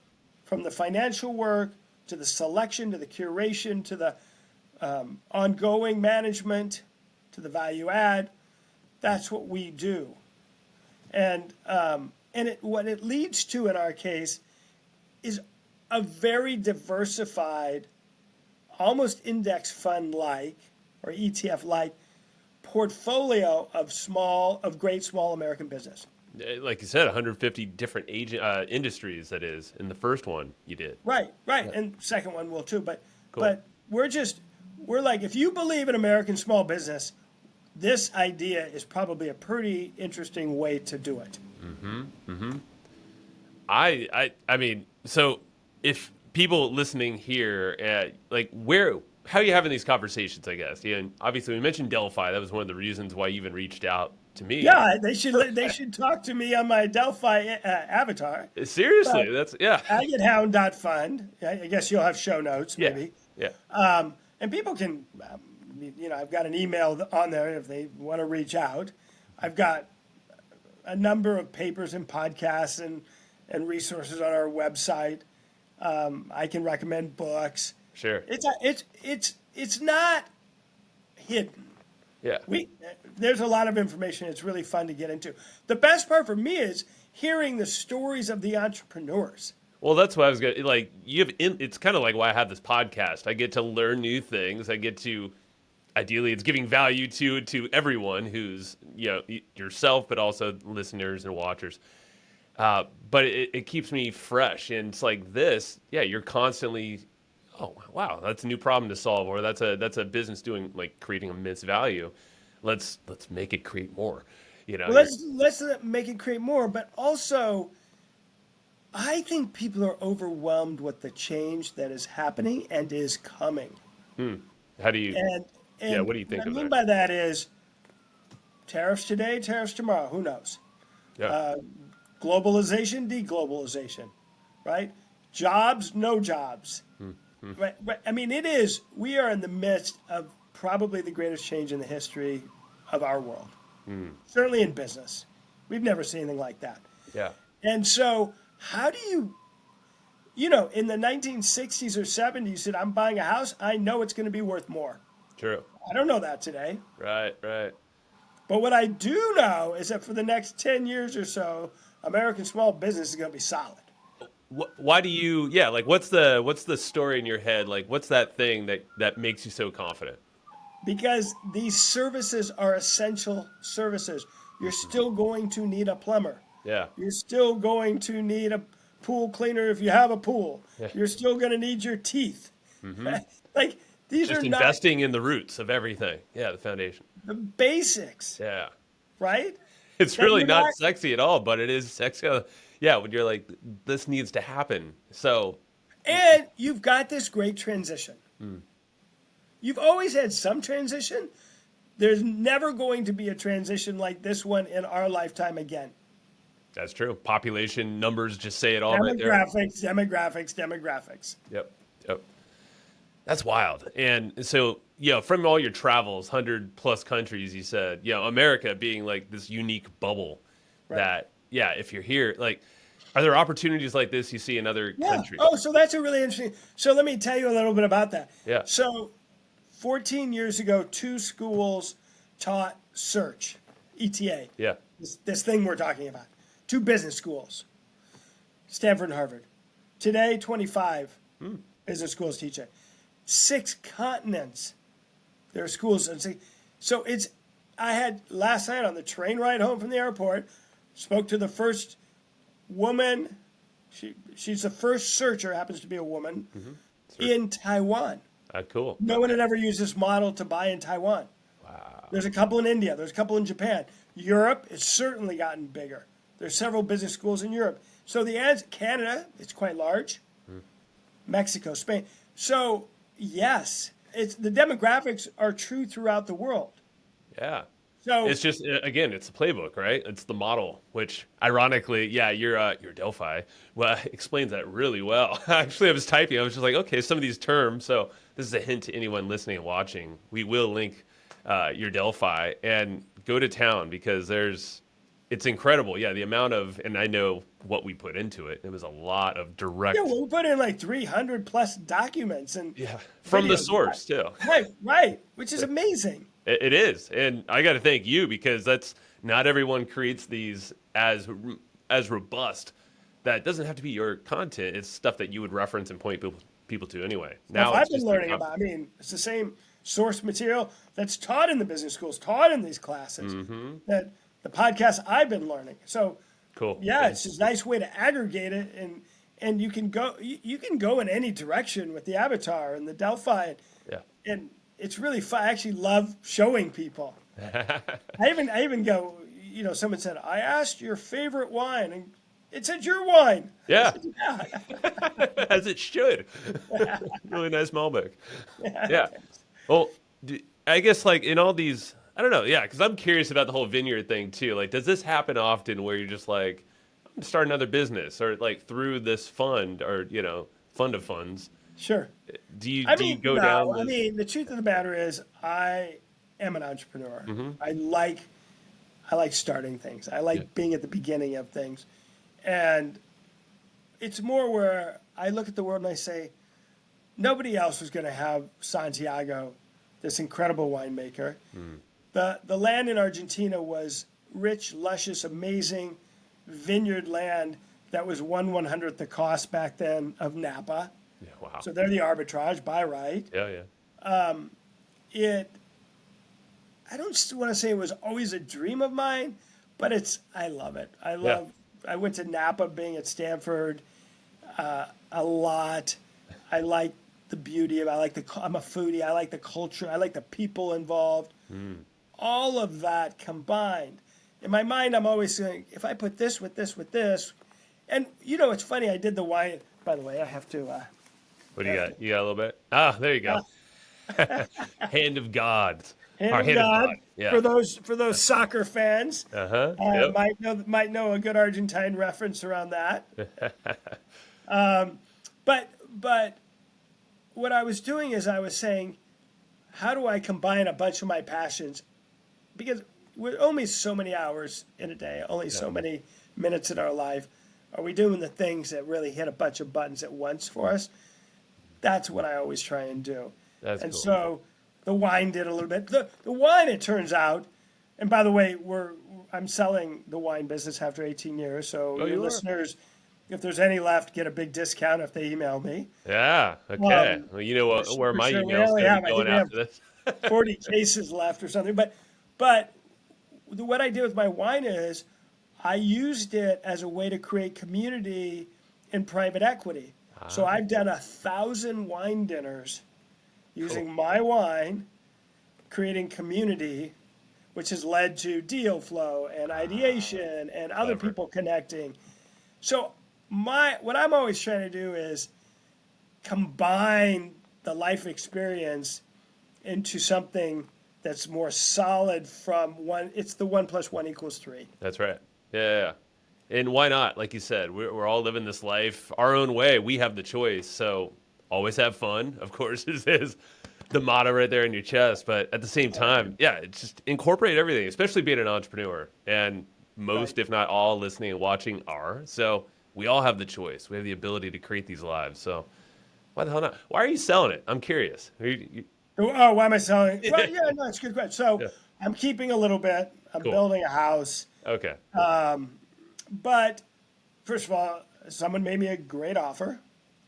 From the financial work to the selection to the curation to the ongoing management to the value add. That's what we do. And what it leads to in our case is a very diversified, almost index fund like or ETF like portfolio of great small American business. Like you said, 150 different industries. That is in the first one you did. Right, and second one will too. But Cool. but we're like, if you believe in American small business, this idea is probably a pretty interesting way to do it. I mean, so if people listening here, like how are you having these conversations? I guess, yeah. And obviously, we mentioned Delphi. That was one of the reasons why you even reached out to me. Yeah, they should talk to me on my Delphi avatar. Seriously, that's Agathound.fund. I guess you'll have show notes, maybe. Yeah. And people can, I've got an email on there if they want to reach out. I've got a number of papers and podcasts and resources on our website. I can recommend books. Sure. It's not hidden. Yeah. There's a lot of information. It's really fun to get into. The best part for me is hearing the stories of the entrepreneurs. Well, that's what I was going to like. It's kind of like why I have this podcast. I get to learn new things. I get to, ideally, it's giving value to everyone who's, yourself, but also listeners and watchers. But it keeps me fresh. And it's like this. Yeah, you're constantly, oh, wow, that's a new problem to solve. Or that's a business doing, like, creating immense value. Let's make it create more. Well, let's make it create more. But also, I think people are overwhelmed with the change that is happening and is coming. How do you? And what do you think what of I mean that? by that is tariffs today, tariffs tomorrow. Who knows? Yeah. Globalization, deglobalization, right? Jobs, no jobs. Right? I mean, we are in the midst of probably the greatest change in the history of our world. Certainly in business. We've never seen anything like that. Yeah. And so how do you, in the 1960s or 70s, you said, I'm buying a house, I know it's going to be worth more. True. I don't know that today. Right. But what I do know is that for the next 10 years or so, American small business is going to be solid. Why do you? Yeah. Like, what's the story in your head? Like, what's that thing that makes you so confident? Because these services are essential services. You're still going to need a plumber. Yeah. You're still going to need a pool cleaner if you have a pool. Yeah. You're still going to need your teeth. Like, these Just are investing in the roots of everything. Yeah, the foundation. the basics, Yeah. right? It's That really you're not not- sexy at all, but it is sexy. Yeah, when you're like, this needs to happen. So, And you've got this great transition. You've always had some transition. There's never going to be a transition like this one in our lifetime again. that's true. Population numbers just say it all right there. Demographics. Yep. That's wild. And so, from all your travels, 100+ countries, you said, America being like this unique bubble that, if you're here, like, are there opportunities like this you see in other countries? Oh, so that's a really interesting. So let me tell you a little bit about that. Yeah. So 14 years ago, 2 schools taught search, ETA. Yeah. This thing we're talking about. 2 business schools, Stanford and Harvard. Today, 25 business schools teach it. 6 continents, there are schools. So I had last night on the train ride home from the airport, spoke to the first woman. She's the first searcher, happens to be a woman, in Taiwan. Cool. No one had ever used this model to buy in Taiwan. Wow. There's a couple in India. There's a couple in Japan. Europe has certainly gotten bigger. There's several business schools in Europe. So the ads, Canada, it's quite large. Mexico, Spain. So yes, the demographics are true throughout the world. Yeah. So It's just, again, it's the playbook, right? It's the model, which ironically, your Delphi, well, explains that really well. Actually, I was typing. I was just like, okay, some of these terms. So this is a hint to anyone listening and watching. We will link your Delphi and go to town because it's incredible. Yeah, the amount of, and I know what we put into it. It was a lot of direct. yeah, well, we put in like 300 plus documents and from the videos. source too. Right, which is amazing. It is, and I got to thank you because that's not everyone creates these as robust. That doesn't have to be your content. It's stuff that you would reference and point people to anyway. Stuff Now I've it's been just like, learning about. I mean, it's the same source material that's taught in the business schools, taught in these classes. That the podcast I've been learning. So cool. yeah, it's just a nice way to aggregate it, and you can go in any direction with the avatar and the Delphi, Yeah. and it's really fun. I actually love showing people. I even go. Someone said, "I asked your favorite wine, and it said your wine." Yeah. I said, yeah. As it should. Really nice Malbec. Yeah. Well, I guess like in all these, I don't know. Yeah, because I'm curious about the whole vineyard thing too. Like, does this happen often where you're just like, I'm gonna start another business, or like through this fund, or fund of funds? Sure. Do you go no, down? I mean, the truth of the matter is, I am an entrepreneur. I like starting things. I like being at the beginning of things, and it's more where I look at the world and I say, nobody else was going to have Santiago, this incredible winemaker. The land in Argentina was rich, luscious, amazing vineyard land that was 1/100th the cost back then of Napa. Yeah, wow. So they're the arbitrage, buy right. Yeah, yeah. I don't want to say it was always a dream of mine, but I love it. I went to Napa being at Stanford a lot. I like the beauty of I'm a foodie. I like the culture. I like the people involved. All of that combined. In my mind, I'm always saying, if I put this with this with this, and it's funny, I did the wine. By the way, I have to. What do you got? You got a little bit? Ah, there you go. Hand of God. Hand of God. Yeah. For those soccer fans, Yep. might know a good Argentine reference around that. But what I was doing is I was saying, how do I combine a bunch of my passions? Because we're only so many hours in a day, only so many minutes in our life. Are we doing the things that really hit a bunch of buttons at once for us? That's what I always try and do. That's and cool. so the wine did a little bit. The wine, it turns out, and by the way, I'm selling the wine business after 18 years. So your listeners, if there's any left, get a big discount if they email me. Yeah. Okay. Well, you know where my email's going to be going after this. 40 cases left or something. But what I did with my wine is I used it as a way to create community in private equity. So I've done 1,000 wine dinners using my wine, creating community, which has led to deal flow and ideation and other people connecting. So what I'm always trying to do is combine the life experience into something that's more solid from one. It's the 1 + 1 = 3. That's right. Yeah. And why not? Like you said, we're all living this life our own way. We have the choice. So always have fun, of course, is the motto right there in your chest. But at the same time, it's just incorporate everything, especially being an entrepreneur. And most, if not all, listening and watching are. So we all have the choice. We have the ability to create these lives. So why the hell not? Why are you selling it? I'm curious. Oh, why am I selling? Well, no, it's a good question. So I'm keeping a little bit. I'm building a house. Okay. But first of all, someone made me a great offer.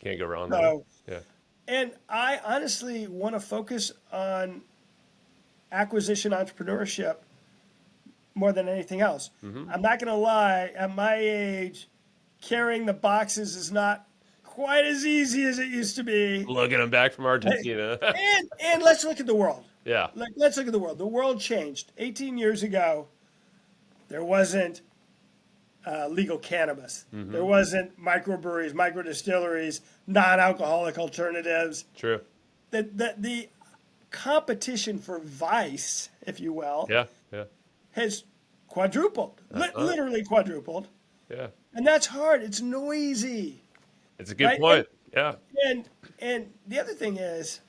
Can't go wrong. So, Yeah. And I honestly want to focus on acquisition entrepreneurship more than anything else. I'm not going to lie. At my age, carrying the boxes is not quite as easy as it used to be. Lugging them back from Argentina. and let's look at the world. Yeah. Let's look at the world. The world changed. 18 years ago, there wasn't legal cannabis. There wasn't microbreweries, microdistilleries, non-alcoholic alternatives. True. The competition for vice, if you will, has quadrupled, literally quadrupled. Yeah. And that's hard. It's noisy. It's a good point. Yeah. And the other thing is,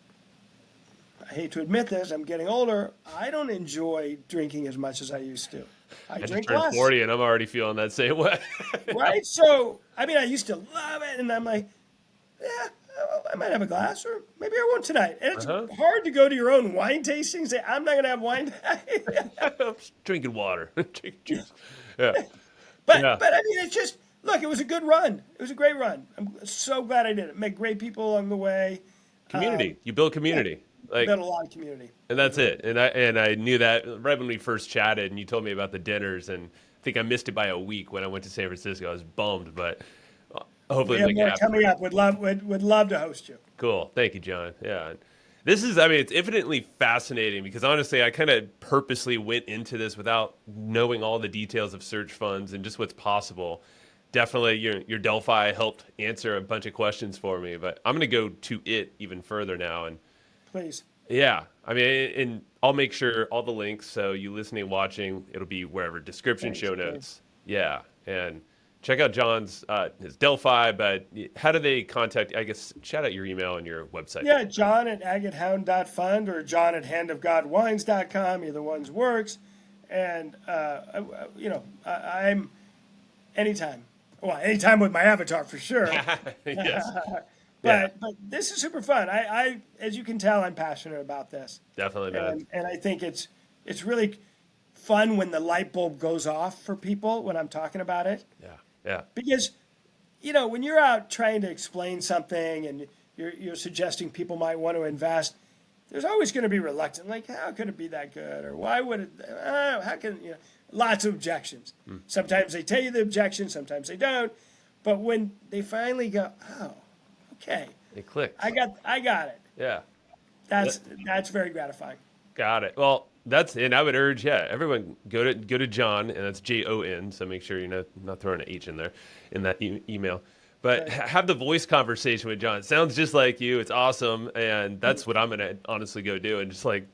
I hate to admit this, I'm getting older. I don't enjoy drinking as much as I used to. I drink just turned less. 40 and I'm already feeling that same way. Right? So, I mean, I used to love it, and I'm like, yeah, I might have a glass, or maybe I won't tonight. And it's Uh-huh. hard to go to your own wine tasting and say, I'm not going to have wine tonight. I'm just drinking water, drinking juice. Yeah. Yeah. But I mean, it's just, look, it was a good run. It was a great run. I'm so glad I did it. Met great people along the way. Community. You build community. Like, Built a lot of community. and that's it. And I knew that right when we first chatted, and you told me about the dinners, and I think I missed it by a week when I went to San Francisco. I was bummed, but hopefully We have make it more happen. coming up. Would love to host you. Cool. Thank you, John. Yeah. This is, I mean, it's infinitely fascinating because honestly, I kind of purposely went into this without knowing all the details of search funds and just what's possible. Definitely your Delphi helped answer a bunch of questions for me, but I'm going to go to it even further now. And Please. yeah, I mean, and I'll make sure all the links, so you listening, watching, it'll be wherever, description, Thanks, show Dave. notes. Yeah, and check out John's, his Delphi, but how do they contact, I guess, shout out your email and your website. Yeah, John at agatehound.fund or John at handofgodwines.com. Either one's works. And, I'm anytime. Well, anytime with my avatar for sure. Yes, But this is super fun. I as you can tell, I'm passionate about this. definitely, man. And I think it's really fun when the light bulb goes off for people when I'm talking about it. Yeah, Because, when you're out trying to explain something and you're suggesting people might want to invest, there's always going to be reluctant. Like, how could it be that good? Or why would it? How can lots of objections. Sometimes they tell you the objection, sometimes they don't. But when they finally go, oh, okay, it clicked. I got it. Yeah, That's very gratifying. got it. Well, and I would urge, everyone go to John, and that's Jon. So make sure you're not throwing an H in there in that email. But have the voice conversation with John. It sounds just like you. It's awesome, and that's what I'm gonna honestly go do. And just like,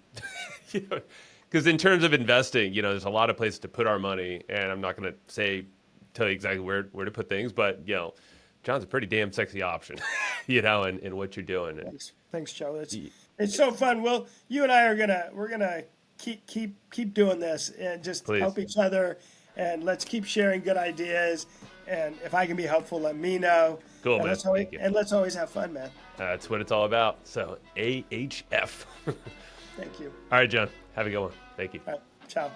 because in terms of investing, there's a lot of places to put our money, and I'm not gonna tell you exactly where to put things, but John's a pretty damn sexy option, in what you're doing. Thanks, Joe. It's so fun. Well, you and I we're gonna keep doing this and just Please. help each other, and let's keep sharing good ideas. And if I can be helpful, let me know. Cool, and man. Thank you. Let's always have fun, man. That's what it's all about. So AHF. Thank you. All right, John. Have a good one. Thank you. All right, ciao.